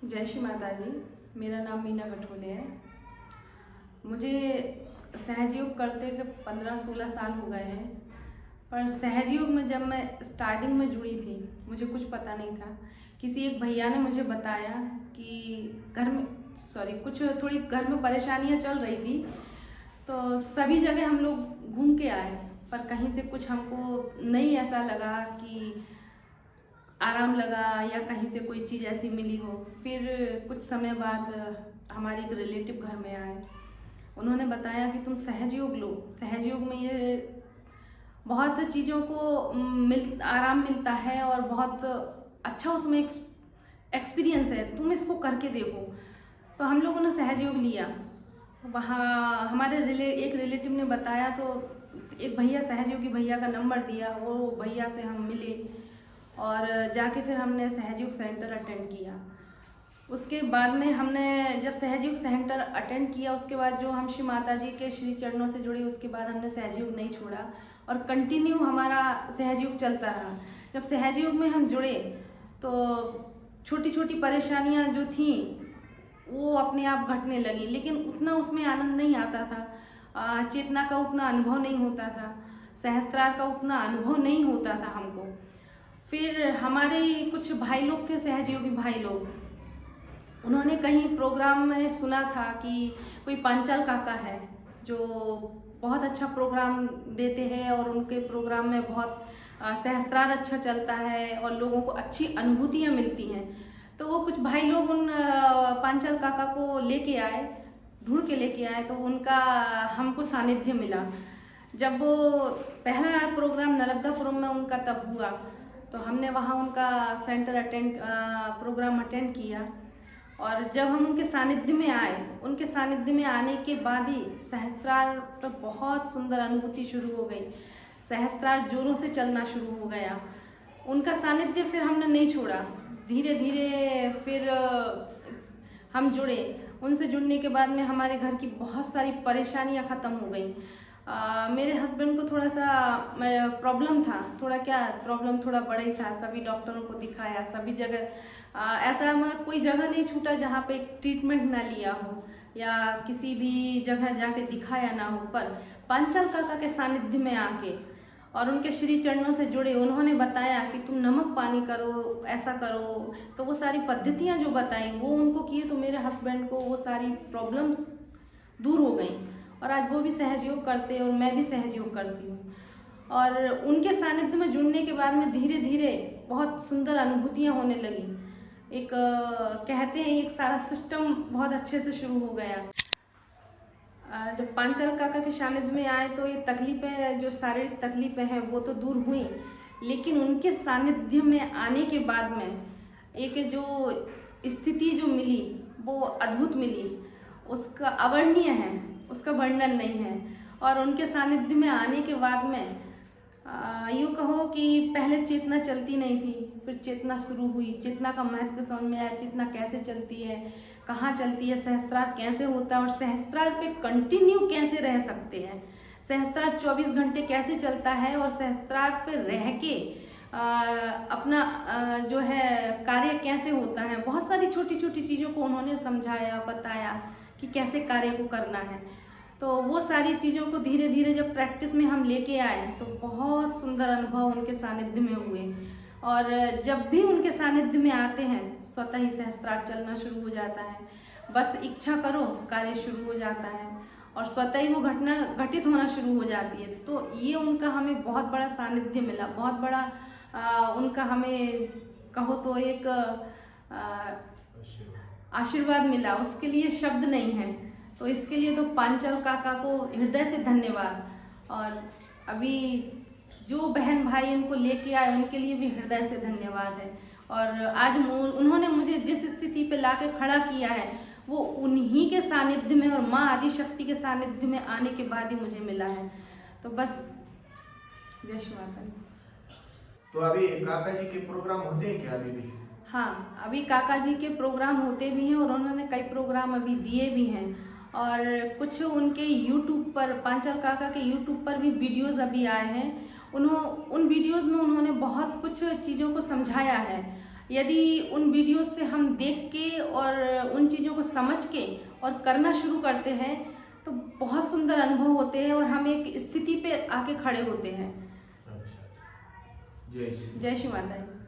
जय श्री माता जी। मेरा नाम मीना गठोले है। मुझे सहजयोग करते 15-16 साल हो गए हैं। पर सहजयोग में जब मैं स्टार्टिंग में जुड़ी थी, मुझे कुछ पता नहीं था। किसी एक भैया ने मुझे बताया कि कुछ थोड़ी घर में परेशानियां चल रही थी, तो सभी जगह हम लोग घूम के आए, पर कहीं से कुछ हमको नहीं ऐसा लगा कि आराम लगा या कहीं से कोई चीज़ ऐसी मिली हो। फिर कुछ समय बाद हमारे एक रिलेटिव घर में आए। उन्होंने बताया कि तुम सहजयोग लो, सहजयोग में ये बहुत चीज़ों को आराम मिलता है और बहुत अच्छा उसमें एक एक्सपीरियंस है, तुम इसको करके देखो। तो हम लोगों ने सहजयोग लिया। वहाँ हमारे एक रिलेटिव ने बताया, तो एक भैया सहजयोगी भैया का नंबर दिया, वो भैया से हम मिले और जाके फिर हमने सहजयोग सेंटर अटेंड किया। उसके बाद में हमने जब सहजयोग सेंटर अटेंड किया, उसके बाद जो हम श्री माता जी के श्री चरणों से जुड़े, उसके बाद हमने सहजयोग नहीं छोड़ा और कंटिन्यू हमारा सहजयोग चलता रहा। जब सहजयोग में हम जुड़े तो छोटी छोटी परेशानियां जो थी वो अपने आप घटने लगी, लेकिन उतना उसमें आनंद नहीं आता था। चेतना का उतना अनुभव नहीं होता था, सहस्त्रार का उतना अनुभव नहीं होता था हमको। फिर हमारे कुछ भाई लोग थे, सहजयोगी भाई लोग, उन्होंने कहीं प्रोग्राम में सुना था कि कोई पांचाल काका है जो बहुत अच्छा प्रोग्राम देते हैं और उनके प्रोग्राम में बहुत सहस्त्रार अच्छा चलता है और लोगों को अच्छी अनुभूतियाँ मिलती हैं। तो वो कुछ भाई लोग उन पांचाल काका को लेके आए, ढूंढ के लेके आए, तो उनका हमको सानिध्य मिला। जब वो पहला प्रोग्राम नर्मदापुरम में उनका तब हुआ, तो हमने वहाँ उनका प्रोग्राम अटेंड किया। और जब हम उनके सानिध्य में आए, उनके सानिध्य में आने के बाद ही सहस्त्रार पर बहुत सुंदर अनुभूति शुरू हो गई। सहस्त्रार जोरों से चलना शुरू हो गया। उनका सानिध्य फिर हमने नहीं छोड़ा, धीरे धीरे फिर हम जुड़े। उनसे जुड़ने के बाद में हमारे घर की बहुत सारी परेशानियां ख़त्म हो गई। मेरे हस्बैंड को थोड़ा सा प्रॉब्लम था, थोड़ा बड़ा ही था। सभी डॉक्टरों को दिखाया, सभी जगह ऐसा मतलब कोई जगह नहीं छूटा जहाँ पे ट्रीटमेंट ना लिया हो या किसी भी जगह जाके दिखाया ना हो। पर पांचाल काका के सानिध्य में आके और उनके श्री चरणों से जुड़े, उन्होंने बताया कि तुम नमक पानी करो, ऐसा करो। तो वो सारी पद्धतियाँ जो बताई वो उनको किए, तो मेरे हस्बैंड को वो सारी प्रॉब्लम्स दूर हो गई और आज वो भी सहजयोग करते हैं और मैं भी सहजयोग करती हूँ। और उनके सानिध्य में जुड़ने के बाद में धीरे धीरे बहुत सुंदर अनुभूतियाँ होने लगी। कहते हैं एक सारा सिस्टम बहुत अच्छे से शुरू हो गया। जब पांचाल काका के सानिध्य में आए तो ये तकलीफ़ें, जो शारीरिक तकलीफ़ें हैं वो तो दूर हुई, लेकिन उनके सानिध्य में आने के बाद में एक जो स्थिति जो मिली वो अद्भुत मिली, उसका अवर्णनीय है, उसका वर्णन नहीं है। और उनके सानिध्य में आने के बाद में यूँ कहो कि पहले चेतना चलती नहीं थी, फिर चेतना शुरू हुई। चेतना का महत्व समझ में आया, चेतना कैसे चलती है, कहाँ चलती है, सहस्त्रार कैसे होता है और सहस्त्रार पे कंटिन्यू कैसे रह सकते हैं, सहस्त्रार 24 घंटे कैसे चलता है और सहस्त्रार पे रह के अपना जो है कार्य कैसे होता है। बहुत सारी छोटी छोटी चीज़ों को उन्होंने समझाया, बताया कि कैसे कार्य को करना है। तो वो सारी चीज़ों को धीरे धीरे जब प्रैक्टिस में हम लेके आए तो बहुत सुंदर अनुभव उनके सानिध्य में हुए। और जब भी उनके सानिध्य में आते हैं स्वतः ही सहस्त्रार चलना शुरू हो जाता है। बस इच्छा करो, कार्य शुरू हो जाता है और स्वतः ही वो घटना घटित होना शुरू हो जाती है। तो ये उनका हमें बहुत बड़ा सानिध्य मिला, बहुत बड़ा उनका हमें कहो तो एक आशीर्वाद मिला। उसके लिए शब्द नहीं है, तो इसके लिए तो पांचाल काका को हृदय से धन्यवाद। और अभी जो बहन भाई इनको लेके आए उनके लिए भी हृदय से धन्यवाद है। और आज उन्होंने मुझे जिस स्थिति पे लाके खड़ा किया है वो उन्हीं के सानिध्य में और माँ आदि शक्ति के सानिध्य में आने के बाद ही मुझे मिला है। तो बस जय श्री माता दी। तो अभी काका जी के प्रोग्राम होते हैं क्या अभी भी? हाँ, अभी काका जी के प्रोग्राम होते भी हैं और उन्होंने कई प्रोग्राम अभी दिए भी हैं। और कुछ उनके यूट्यूब पर, पांचाल काका के यूट्यूब पर भी वीडियोस अभी आए हैं। उन वीडियोस में उन्होंने बहुत कुछ चीज़ों को समझाया है। यदि उन वीडियो से हम देख के और उन चीज़ों को समझ के और करना शुरू करते हैं तो बहुत सुंदर अनुभव होते हैं और हम एक स्थिति पे आके खड़े होते हैं। अच्छा, जय श्री जय श्री माता दी।